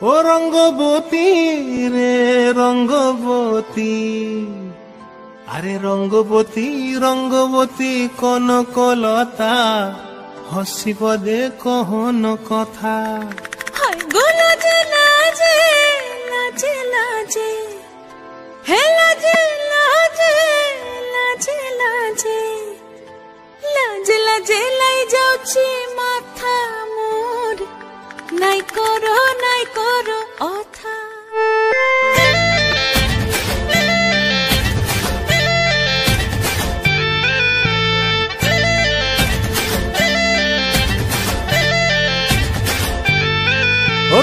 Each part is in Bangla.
ও রঙ্গবতী রে রঙ্গবতী, আরে রঙ্গবতী রঙ্গবতী কনকলতা, হসি পদে কহন কথা। লাজে লাজে লাজে লাজে হে লাজে লাজে লাজে লাজে লাজে লাজে লাই যাଉଛି মাথা মোর, নাই করো অথা।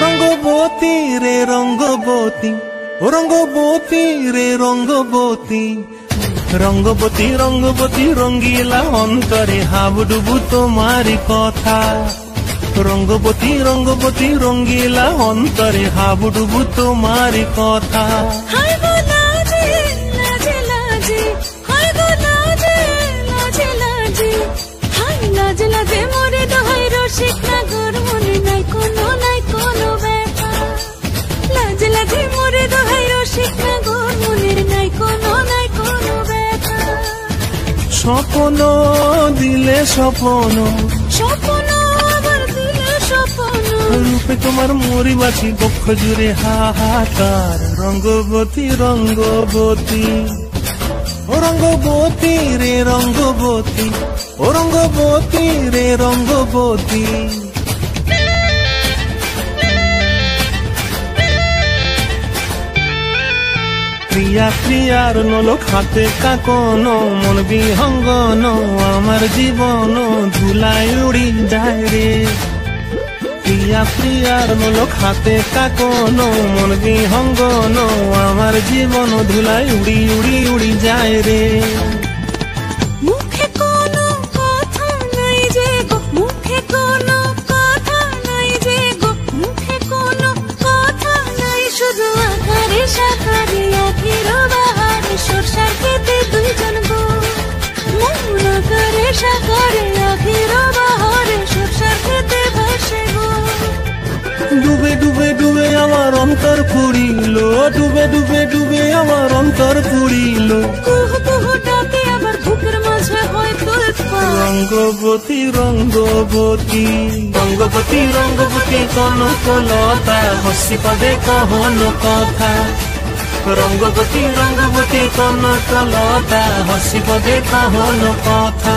রঙ্গবতী রে রঙ্গবতী, রঙ্গবতী রে রঙ্গবতী, রঙ্গবতী রঙ্গবতী রঙ্গিলা অন্তরে হাবুডুবু তোমারি কথা। রঙ্গবতী রঙ্গবতী রঙ্গিলা অন্তরে হাবুডুবু তোমারি কথা। হায় গো লাজে লাজে লাজে, হায় গো লাজে লাজে লাজে, হায় লাজে লাজে মোরে দোহাই রসিক নাগর মনে নাই কোনো ব্যথা। লাজে লাজে মোরে দোহাই রসিক নাগর মনের নাই কোনো ব্যথা। স্বপ্ন দিলে স্বপ্ন, স্বপ্ন আবার দিলে স্বপ্ন, রূপে তোমার মরি বাছি বক্ষ জুড়ে হাহাকার। রঙ্গবতী রঙ্গবতী, ও রঙ্গবতী রে রঙ্গবতী, ও রঙ্গবতী রে রঙ্গবতী। প্রিয়া প্রিয়ার নলক হাতে কাকন, মন বিহঙ্গন আমার জীবন ধুলায় উড়ি যায় রে। প্রিয়া প্রিয়ার নলক হাতে কাকন, মন বিহঙ্গন আমার জীবন ধুলায় উড়ি উড়ি উড়ি যায় রে। মুখে কোনো কথা নাই যে গো, মুখে কোনো কথা নাই যে গো, মুখে কোনো কথা নাই, শুধু আকারে সাকারে আখির বাহারে সরষার খেতে দুইজন গো। মন আকারে সাকারে আখির বাহারে সরষার খেতে ভাসে গো। ডুবে ডুবে ডুবে আমার অন্তর পুরিল, ডুবে ডুবে ডুবে আমার অন্তর পুরিল। কুহু কুহু ডাকে আবার বুকের মাঝে হয় তুলপাত। রঙ্গবতী রঙ্গবতী, রঙ্গবতী রঙ্গবতী কনকলতা, হসি পদে কহন কথা। রঙ্গবতী রঙ্গবতী কনকলতা, হসি পদে কহন কথা।